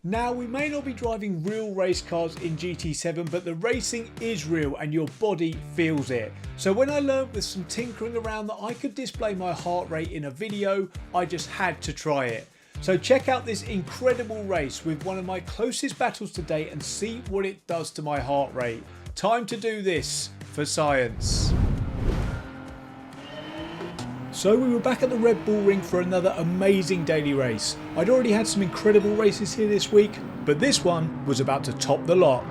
Now, we may not be driving real race cars in GT7, but the racing is real and your body feels it. So when I learned with some tinkering around that I could display my heart rate in a video, I just had to try it. So check out this incredible race with one of my closest battles to date and see what it does to my heart rate. Time to do this for science. So we were back at the Red Bull Ring for another amazing daily race. I'd already had some incredible races here this week, but this one was about to top the lot.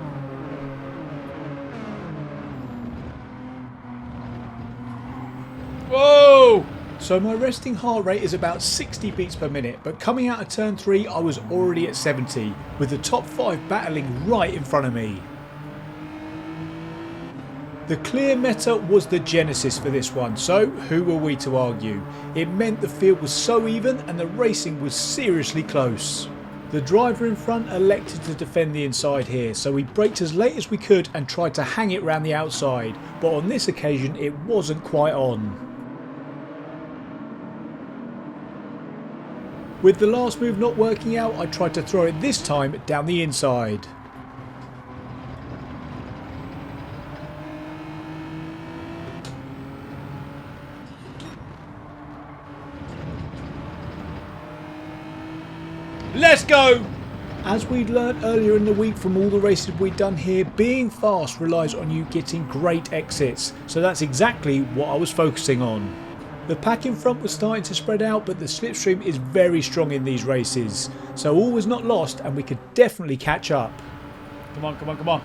Whoa! So my resting heart rate is about 60 beats per minute, but coming out of turn 3 I was already at 70, with the top 5 battling right in front of me. The clear meta was the genesis for this one, so who were we to argue? It meant the field was so even and the racing was seriously close. The driver in front elected to defend the inside here, so we braked as late as we could and tried to hang it round the outside, but on this occasion it wasn't quite on. With the last move not working out, I tried to throw it this time down the inside. Let's go! As we'd learnt earlier in the week from all the races we'd done here, being fast relies on you getting great exits, so that's exactly what I was focusing on. The pack in front was starting to spread out, but the slipstream is very strong in these races, so all was not lost and we could definitely catch up. Come on, come on, come on.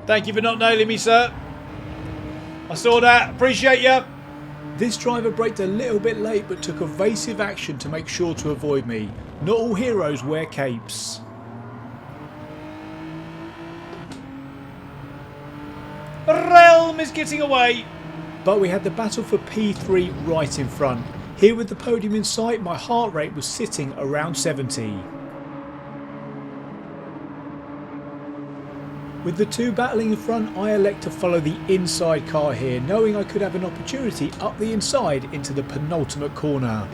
Thank you for not nailing me, sir. I saw that. Appreciate you. This driver braked a little bit late but took evasive action to make sure to avoid me. Not all heroes wear capes. Realm is getting away. But we had the battle for P3 right in front. Here with the podium in sight, my heart rate was sitting around 70. With the two battling in front, I elect to follow the inside car here, knowing I could have an opportunity up the inside into the penultimate corner.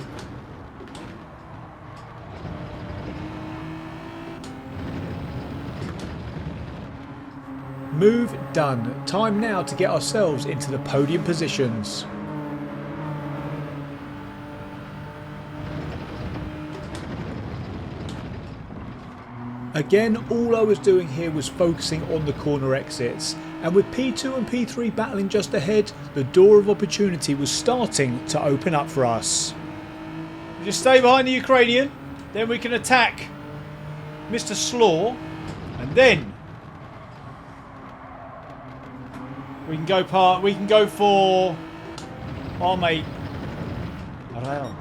Move done. Time now to get ourselves into the podium positions. Again, all I was doing here was focusing on the corner exits, and with P2 and P3 battling just ahead, the door of opportunity was starting to open up for us. Just stay behind the Ukrainian, then we can attack Mr. Slaw, and then we can go for our mate Ariel.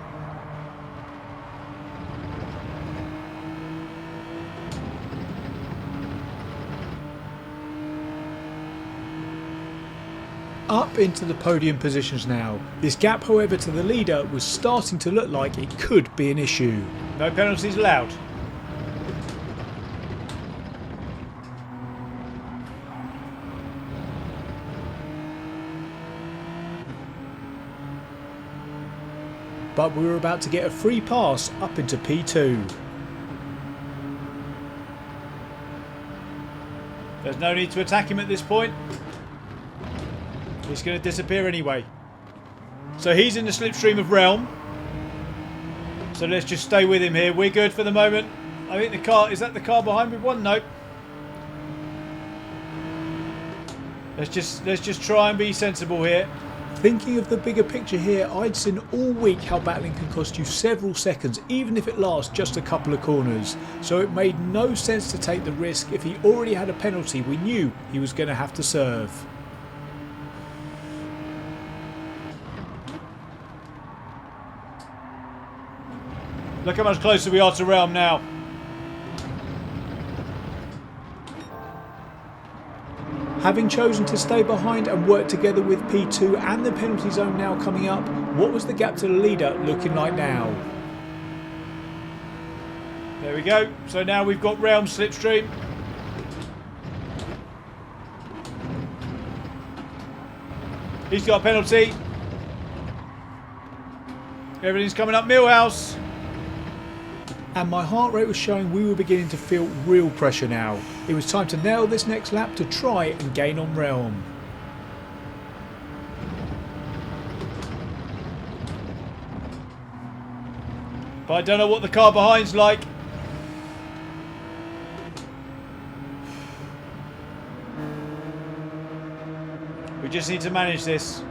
Up into the podium positions now. This gap, however, to the leader was starting to look like it could be an issue. No penalties allowed. But we were about to get a free pass up into P2. There's no need to attack him at this point. He's going to disappear anyway. So he's in the slipstream of Realm. So let's just stay with him here. We're good for the moment. I think the car... Is that the car behind me? One? Nope. Let's just try and be sensible here. Thinking of the bigger picture here, I'd seen all week how battling can cost you several seconds, even if it lasts just a couple of corners. So it made no sense to take the risk if he already had a penalty we knew he was going to have to serve. Look how much closer we are to Realm now. Having chosen to stay behind and work together with P2 and the penalty zone now coming up, what was the gap to the leader looking like now? There we go. So now we've got Realm slipstream. He's got a penalty. Everything's coming up Millhouse. And my heart rate was showing we were beginning to feel real pressure now. It was time to nail this next lap to try and gain on Realm. But I don't know what the car behind's like. We just need to manage this.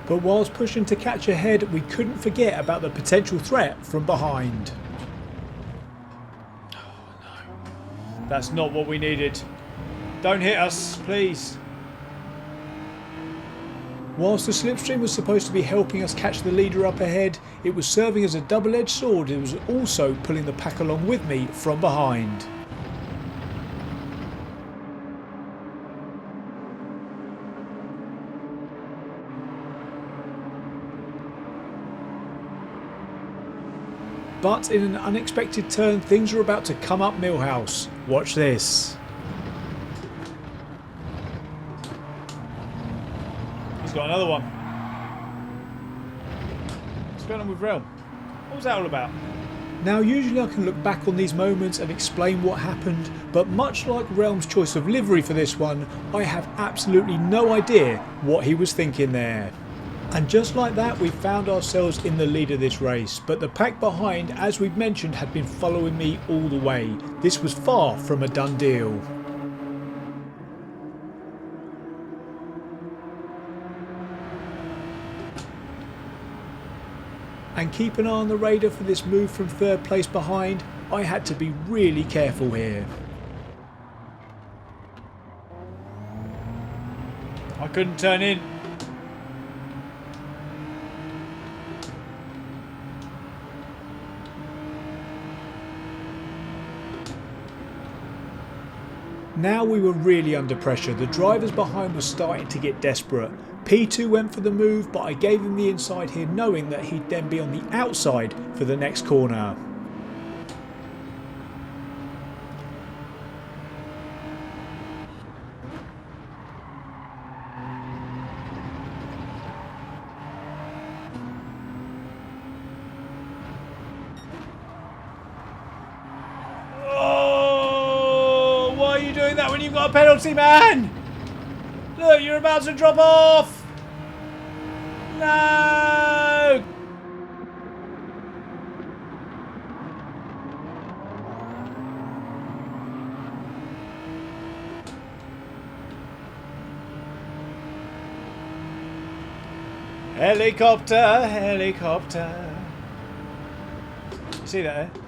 But whilst pushing to catch ahead, we couldn't forget about the potential threat from behind. Oh no. That's not what we needed. Don't hit us, please. Whilst the slipstream was supposed to be helping us catch the leader up ahead, it was serving as a double-edged sword. It was also pulling the pack along with me from behind. But in an unexpected turn, things were about to come up Millhouse. Watch this. He's got another one. What's going on with Realm? What was that all about? Now usually I can look back on these moments and explain what happened, but much like Realm's choice of livery for this one, I have absolutely no idea what he was thinking there. And just like that, we found ourselves in the lead of this race, but the pack behind, as we've mentioned, had been following me all the way. This was far from a done deal. And keep an eye on the radar for this move from third place behind. I had to be really careful here. I couldn't turn in. Now we were really under pressure. The drivers behind were starting to get desperate. P2 went for the move, but I gave him the inside here, knowing that he'd then be on the outside for the next corner. Doing that when you've got a penalty, man! Look, you're about to drop off! No! Helicopter, helicopter. You see that there?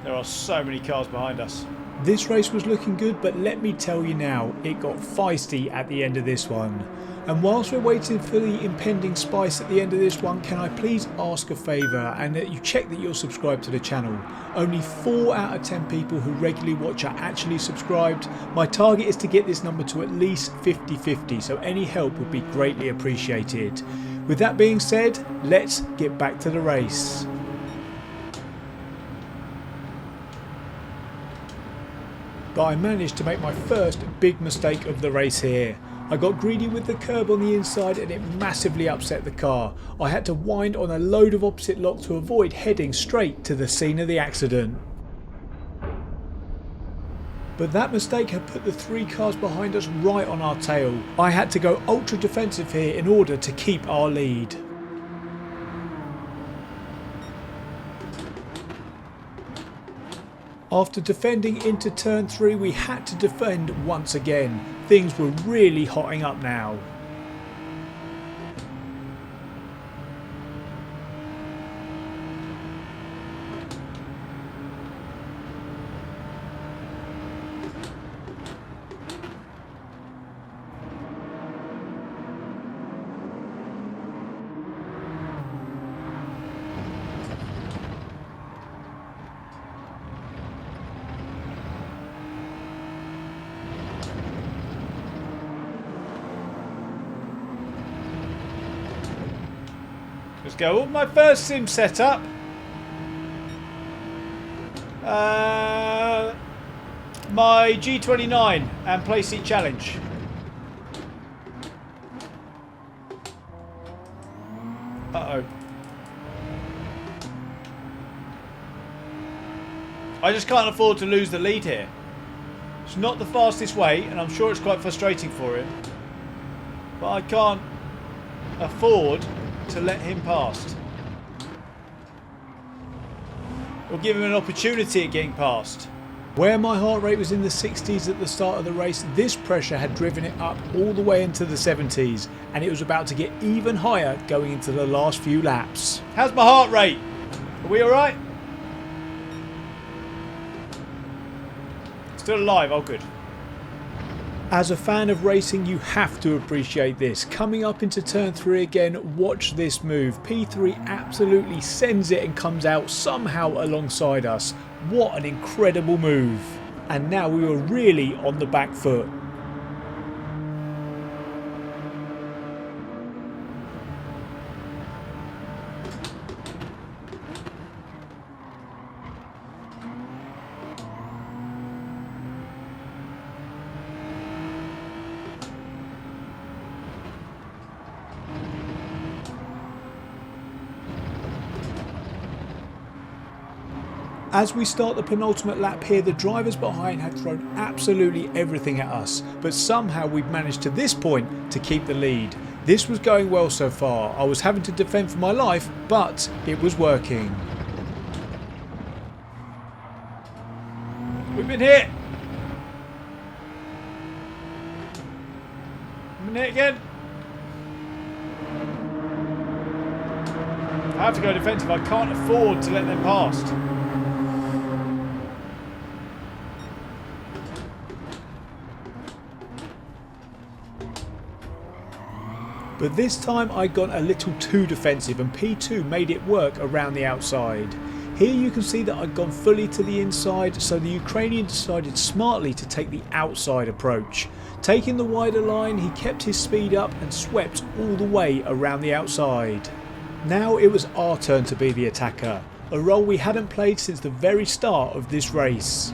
There are so many cars behind us. This race was looking good, but let me tell you now, it got feisty at the end of this one. And whilst we're waiting for the impending spice at the end of this one, can I please ask a favour and that you check that you're subscribed to the channel. Only 4 out of 10 people who regularly watch are actually subscribed. My target is to get this number to at least 50-50, so any help would be greatly appreciated. With that being said, let's get back to the race. But I managed to make my first big mistake of the race here. I got greedy with the curb on the inside and it massively upset the car. I had to wind on a load of opposite lock to avoid heading straight to the scene of the accident. But that mistake had put the 3 cars behind us right on our tail. I had to go ultra defensive here in order to keep our lead. After defending into turn 3, we had to defend once again. Things were really hotting up now. Let's go. My first sim setup. my G29 and play seat challenge. Uh-oh. I just can't afford to lose the lead here. It's not the fastest way, and I'm sure it's quite frustrating for him. But I can't afford to let him past. Or give him an opportunity at getting past. Where my heart rate was in the 60s at the start of the race, this pressure had driven it up all the way into the 70s, and it was about to get even higher going into the last few laps. How's my heart rate? Are we alright? Still alive, oh good. As a fan of racing, you have to appreciate this. Coming up into turn 3 again, watch this move. P3 absolutely sends it and comes out somehow alongside us. What an incredible move. And now we were really on the back foot. As we start the penultimate lap here, the drivers behind had thrown absolutely everything at us, but somehow we've managed to this point to keep the lead. This was going well so far. I was having to defend for my life, but it was working. We've been hit! We've been hit again. I have to go defensive. I can't afford to let them past. But this time I'd gone a little too defensive and P2 made it work around the outside. Here you can see that I'd gone fully to the inside, so the Ukrainian decided smartly to take the outside approach. Taking the wider line, he kept his speed up and swept all the way around the outside. Now it was our turn to be the attacker, a role we hadn't played since the very start of this race.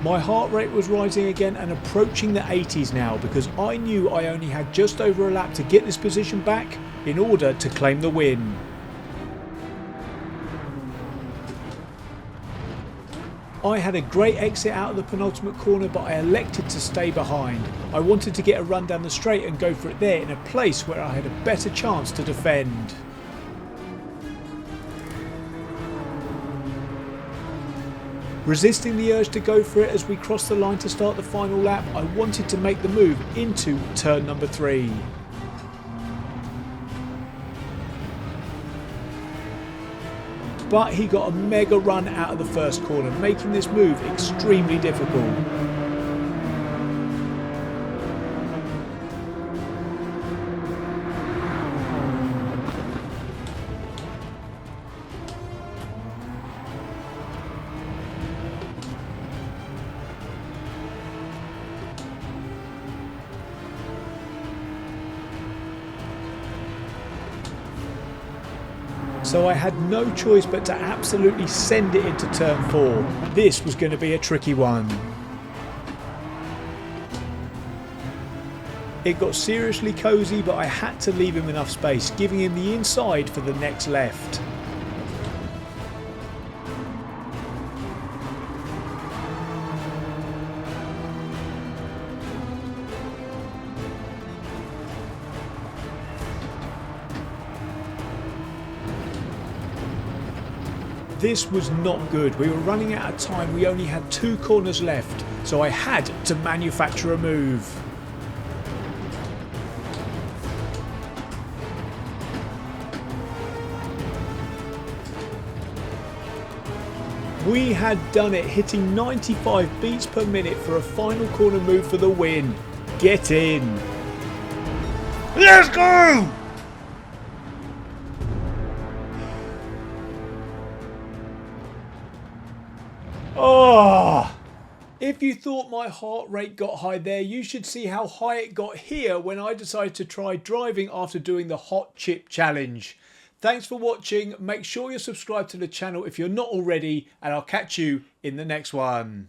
My heart rate was rising again and approaching the 80s now, because I knew I only had just over a lap to get this position back in order to claim the win. I had a great exit out of the penultimate corner, but I elected to stay behind. I wanted to get a run down the straight and go for it there in a place where I had a better chance to defend. Resisting the urge to go for it as we crossed the line to start the final lap, I wanted to make the move into turn number 3. But he got a mega run out of the first corner, making this move extremely difficult. So I had no choice but to absolutely send it into turn 4. This was going to be a tricky one. It got seriously cosy, but I had to leave him enough space, giving him the inside for the next left. This was not good. We were running out of time. We only had 2 corners left, so I had to manufacture a move. We had done it, hitting 95 beats per minute for a final corner move for the win. Get in. Let's go! Oh, If you thought my heart rate got high there, you should see how high it got here when I decided to try driving after doing the hot chip challenge. Thanks for watching. Make sure you're subscribed to the channel if you're not already, and I'll catch you in the next one.